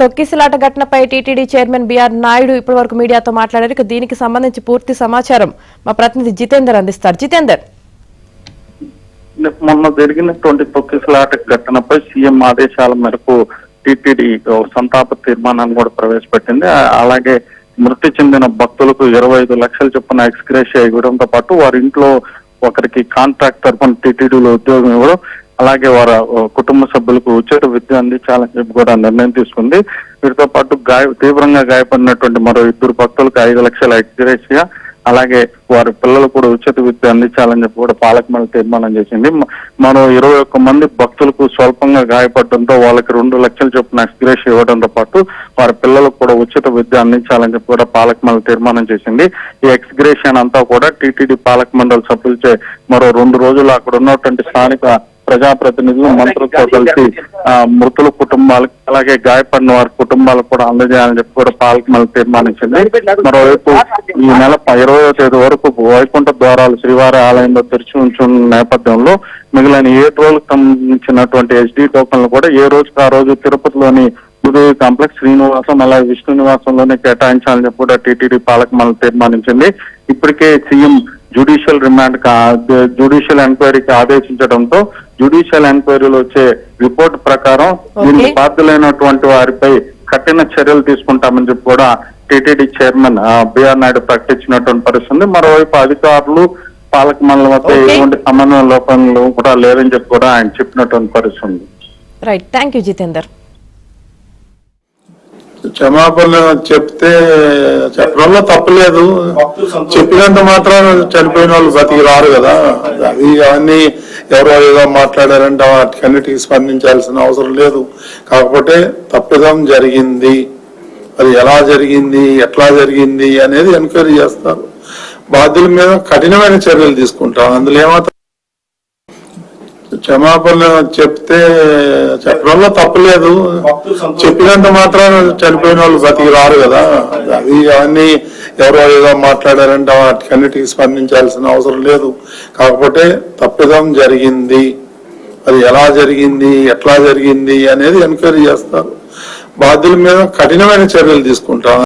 తొక్కిసలాట ఘటనపై TTD chairman BR Naidu ఇప్పటివరకు మీడియాతో మాట్లాడారు. దీనికి సంబంధించి పూర్తి సమాచారం మా ప్రతినిధి జితేందర్ అందిస్తారు. జితేందర్, మొన్న జరిగినటువంటి తొక్కిసలాట ఘటనపై సీఎం ఆదేశాల మేరకు టీటీడీ సంతాప తీర్మానాన్ని కూడా ప్రవేశపెట్టింది. అలాగే మృతి చెందిన భక్తులకు 25 లక్షల చొప్పున ఎక్స్గ్రేషియా ఇవ్వడంతో పాటు వారి ఇంట్లో ఒకరికి కాంట్రాక్ట్ తరఫున టీటీడీలో ఉద్యోగం ఇవ్వడం, అలాగే వారి కుటుంబ సభ్యులకు ఉచిత విద్య అందించాలని చెప్పి కూడా నిర్ణయం తీసుకుంది. వీటితో పాటు తీవ్రంగా గాయపడినటువంటి మరో 2 భక్తులకు 5 లక్షల ఎక్స్గ్రేషియా, అలాగే వారి పిల్లలు కూడా ఉచిత విద్య అందించాలని చెప్పి కూడా పాలక మండలి తీర్మానం చేసింది. మరో 21 మంది భక్తులకు స్వల్పంగా గాయపడడంతో వాళ్ళకి 2 లక్షల చొప్పున ఎక్స్గ్రేషియా ఇవ్వడంతో పాటు వారి పిల్లలకు కూడా ఉచిత విద్య అందించాలని చెప్పి కూడా పాలక మండలి తీర్మానం చేసింది. ఈ ఎక్స్గ్రేషియా అంతా కూడా టీటీడీ పాలక మండలి సభ్యులచే మరో 2 రోజులు అక్కడ ఉన్నటువంటి స్థానిక ప్రజాప్రతినిధులు, మంత్రులతో కలిసి మృతుల కుటుంబాలకు అలాగే గాయపడిన వారి కుటుంబాలకు కూడా అందజేయాలని చెప్పి కూడా పాలక మండలి తీర్మానించింది. మరోవైపు ఈ నెల 20వ తేదీ వరకు వైకుంఠ ద్వారాలు శ్రీవారి ఆలయంలో తెరిచి ఉంచున్న నేపథ్యంలో మిగిలిన 7 రోజులకు సంబంధించినటువంటి HD టోకన్లు కూడా ఏ రోజుకి ఆ రోజు తిరుపతిలోని ఉదయ కాంప్లెక్స్, శ్రీనివాసం అలాగే విష్ణు నివాసంలోనే కేటాయించాలని చెప్పి కూడా టీటీడీ పాలక మండలి తీర్మానించింది. ఇప్పటికే సీఎం జ్యుడిషియల్ ఎంక్వైరీకి ఆదేశించడంతో జ్యుడిషియల్ ఎంక్వైరీలో వచ్చే రిపోర్ట్ ప్రకారం దీనికి బాధ్యులైనటువంటి వారిపై కఠిన చర్యలు తీసుకుంటామని చెప్పి కూడా టీటీడీ చైర్మన్ బిఆర్ నాయుడు ప్రకటించినటువంటి పరిస్థితి. మరోవైపు అధికారులు పాలక మండలి వద్ద ఎటువంటి సమన్వయ లోపంలో కూడా లేదని చెప్పి కూడా ఆయన చెప్పినటువంటి పరిస్థితి. Right, thank you Jitender. క్షమాపణ చెప్తే చెప్పడంలో తప్పలేదు. చెప్పినంత మాత్రం చనిపోయిన వాళ్ళు బతికి రారు కదా. అది అవన్నీ ఎవరో ఏదో మాట్లాడారంటే వాటికన్నిటికీ స్పందించాల్సిన అవసరం లేదు. కాకపోతే తప్పిదం జరిగింది, అది ఎలా జరిగింది, ఎట్లా జరిగింది అనేది ఎంక్వైరీ చేస్తారు. బాధ్యుల మీద కఠినమైన చర్యలు తీసుకుంటాం. అందులో ఏమాత్రం క్షమాపణ చెప్తే చెప్పడంలో తప్పలేదు. చెప్పినంత మాత్రం చనిపోయిన వాళ్ళు బతికి రారు కదా. అది అవన్నీ ఎవరో ఏదో మాట్లాడారంటే వాటికన్నిటికీ స్పందించాల్సిన అవసరం లేదు. కాకపోతే తప్పిదం జరిగింది, అది ఎలా జరిగింది, ఎట్లా జరిగింది అనేది ఎంక్వైరీ చేస్తారు. బాధ్యుల మీద కఠినమైన చర్యలు తీసుకుంటాం.